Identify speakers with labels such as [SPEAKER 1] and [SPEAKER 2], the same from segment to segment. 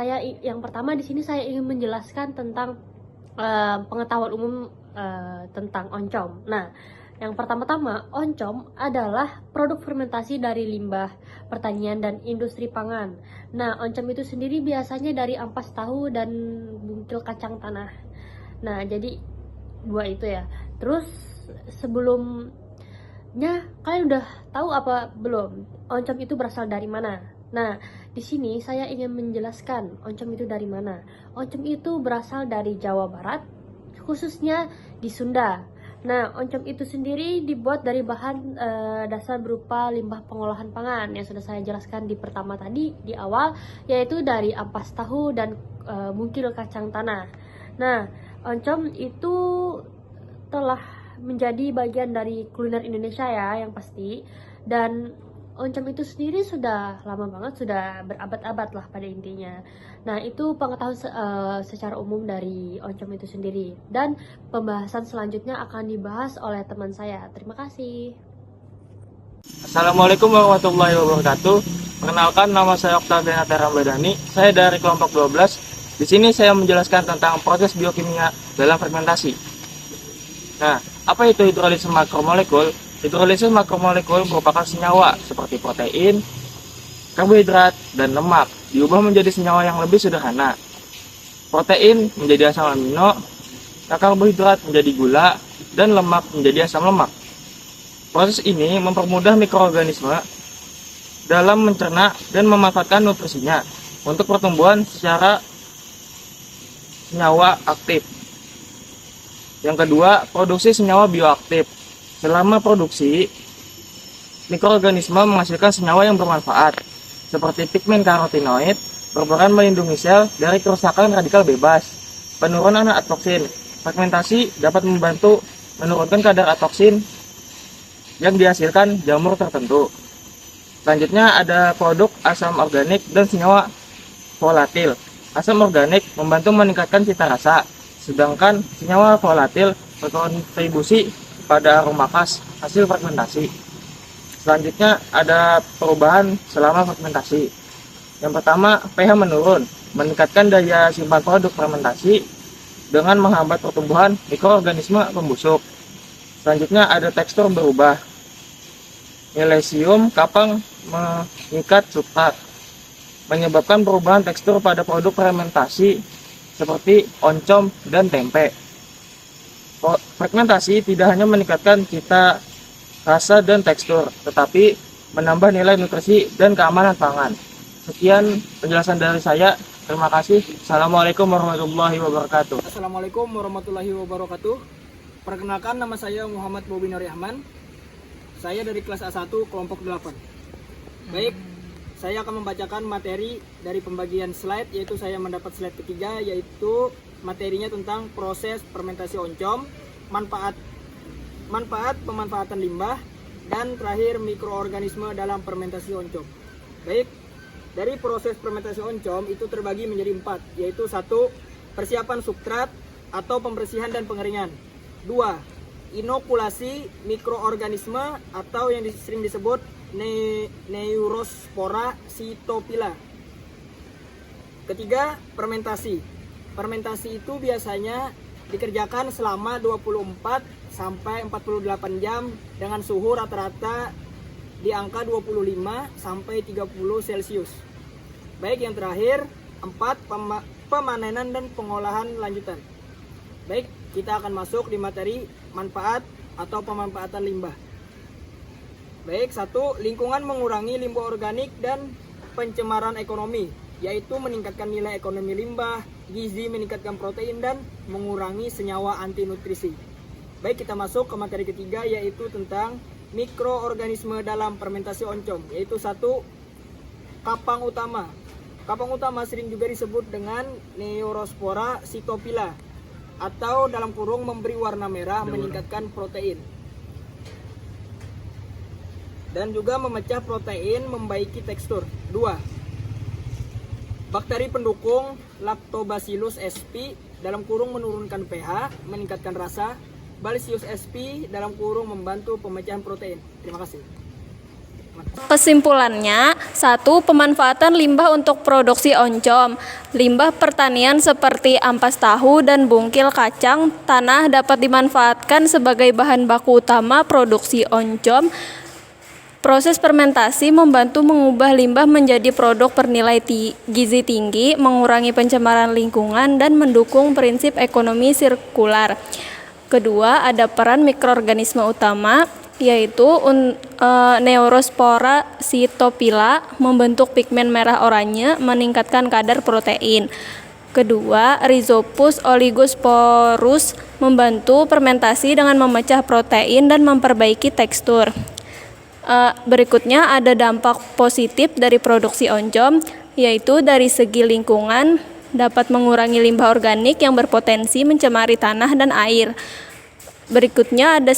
[SPEAKER 1] yang pertama di sini saya ingin menjelaskan tentang pengetahuan umum tentang oncom. Nah, yang pertama-tama, oncom adalah produk fermentasi dari limbah pertanian dan industri pangan. Nah, oncom itu sendiri biasanya dari ampas tahu dan bungkil kacang tanah. Nah, jadi dua itu ya. Terus sebelumnya kalian udah tahu apa belum? Oncom itu berasal dari mana? Nah, di sini saya ingin menjelaskan oncom itu dari mana. Oncom itu berasal dari Jawa Barat, khususnya di Sunda. Nah, oncom itu sendiri dibuat dari bahan dasar berupa limbah pengolahan pangan yang sudah saya jelaskan di pertama tadi di awal, yaitu dari ampas tahu dan bungkil kacang tanah. Nah, oncom itu telah menjadi bagian dari kuliner Indonesia ya yang pasti, dan oncom itu sendiri sudah lama banget, sudah berabad-abad lah pada intinya. Nah, itu pengetahuan secara umum dari oncom itu sendiri, dan pembahasan selanjutnya akan dibahas oleh teman saya. Terima kasih.
[SPEAKER 2] Assalamualaikum warahmatullahi wabarakatuh. Perkenalkan, nama saya Oktavian Rambadani. Saya dari kelompok 12. Di sini saya menjelaskan tentang proses biokimia dalam fermentasi. Nah, apa itu hidrolisis makromolekul? Hidrolisis makromolekul merupakan senyawa seperti protein, karbohidrat, dan lemak diubah menjadi senyawa yang lebih sederhana. Protein menjadi asam amino, karbohidrat menjadi gula, dan lemak menjadi asam lemak. Proses ini mempermudah mikroorganisme dalam mencerna dan memanfaatkan nutrisinya untuk pertumbuhan secara senyawa aktif. Yang kedua, produksi senyawa bioaktif. Selama produksi, mikroorganisme menghasilkan senyawa yang bermanfaat, seperti pigmen karotinoid, berperan melindungi sel dari kerusakan radikal bebas, penurunan atoksin. Fermentasi dapat membantu menurunkan kadar atoksin yang dihasilkan jamur tertentu. Selanjutnya ada produk asam organik dan senyawa volatil. Asam organik membantu meningkatkan cita rasa, sedangkan senyawa volatil berkontribusi pada aroma khas hasil fermentasi. Selanjutnya ada perubahan selama fermentasi. Yang pertama, pH menurun, meningkatkan daya simpan produk fermentasi dengan menghambat pertumbuhan mikroorganisme pembusuk. Selanjutnya ada tekstur berubah. Milesium kapang mengikat substrat, menyebabkan perubahan tekstur pada produk fermentasi seperti oncom dan tempe. Fermentasi tidak hanya meningkatkan cita rasa dan tekstur, tetapi menambah nilai nutrisi dan keamanan pangan. Sekian penjelasan dari saya. Terima kasih. Assalamualaikum warahmatullahi wabarakatuh.
[SPEAKER 3] Assalamualaikum warahmatullahi wabarakatuh. Perkenalkan, nama saya Muhammad Bobi Nurrahman. Saya dari kelas A1 kelompok 8. Baik, saya akan membacakan materi dari pembagian slide, yaitu saya mendapat slide ketiga, yaitu materinya tentang proses fermentasi oncom, manfaat pemanfaatan limbah, dan terakhir mikroorganisme dalam fermentasi oncom. Baik, dari proses fermentasi oncom itu terbagi menjadi 4, yaitu 1. Persiapan substrat atau pembersihan dan pengeringan. 2. Inokulasi mikroorganisme atau yang sering disebut Neurospora cytopila. Ketiga, fermentasi. Fermentasi itu biasanya dikerjakan selama 24 sampai 48 jam dengan suhu rata-rata di angka 25 sampai 30 Celcius. Baik, yang terakhir 4, pemanenan dan pengolahan lanjutan. Baik, kita akan masuk di materi manfaat atau pemanfaatan limbah. Baik, 1. Lingkungan mengurangi limbah organik dan pencemaran ekonomi, yaitu meningkatkan nilai ekonomi limbah, gizi, meningkatkan protein, dan mengurangi senyawa anti nutrisi. Baik, kita masuk ke materi ketiga, yaitu tentang mikroorganisme dalam fermentasi oncom, yaitu 1. Kapang utama. Kapang utama sering juga disebut dengan Neurospora cytopila, atau dalam kurung memberi warna merah, meningkatkan protein, dan juga memecah protein, membaiki tekstur. 2. Bakteri pendukung Lactobacillus sp dalam kurung menurunkan pH, meningkatkan rasa. Bacillus sp dalam kurung membantu pemecahan protein. Terima kasih.
[SPEAKER 4] Kesimpulannya, 1. Pemanfaatan limbah untuk produksi oncom. Limbah pertanian seperti ampas tahu dan bungkil kacang tanah dapat dimanfaatkan sebagai bahan baku utama produksi oncom. Proses fermentasi membantu mengubah limbah menjadi produk bernilai gizi tinggi, mengurangi pencemaran lingkungan, dan mendukung prinsip ekonomi sirkular. Kedua, ada peran mikroorganisme utama, yaitu Neurospora cytopila membentuk pigmen merah oranye, meningkatkan kadar protein. Kedua, Rhizopus oligosporus membantu fermentasi dengan memecah protein dan memperbaiki tekstur. Berikutnya ada dampak positif dari produksi oncom, yaitu dari segi lingkungan dapat mengurangi limbah organik yang berpotensi mencemari tanah dan air. Berikutnya ada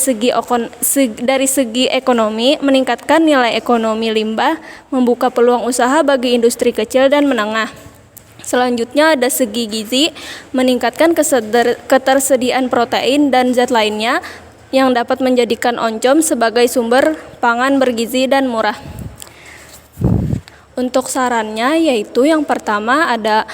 [SPEAKER 4] dari segi ekonomi, meningkatkan nilai ekonomi limbah, membuka peluang usaha bagi industri kecil dan menengah. Selanjutnya ada segi gizi, meningkatkan ketersediaan protein dan zat lainnya yang dapat menjadikan oncom sebagai sumber pangan bergizi dan murah. Untuk sarannya yaitu yang pertama ada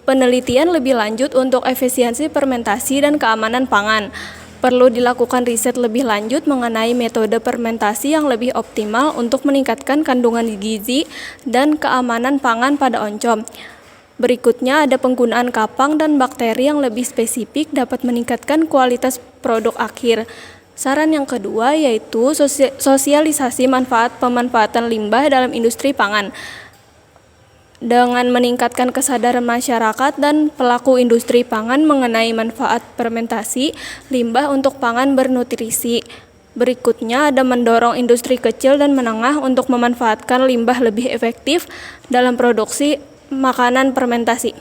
[SPEAKER 4] penelitian lebih lanjut untuk efisiensi fermentasi dan keamanan pangan. Perlu dilakukan riset lebih lanjut mengenai metode fermentasi yang lebih optimal untuk meningkatkan kandungan gizi dan keamanan pangan pada oncom. Berikutnya ada penggunaan kapang dan bakteri yang lebih spesifik dapat meningkatkan kualitas produk akhir. Saran yang kedua yaitu sosialisasi manfaat pemanfaatan limbah dalam industri pangan. Dengan meningkatkan kesadaran masyarakat dan pelaku industri pangan mengenai manfaat fermentasi limbah untuk pangan bernutrisi. Berikutnya ada mendorong industri kecil dan menengah untuk memanfaatkan limbah lebih efektif dalam produksi makanan fermentasi.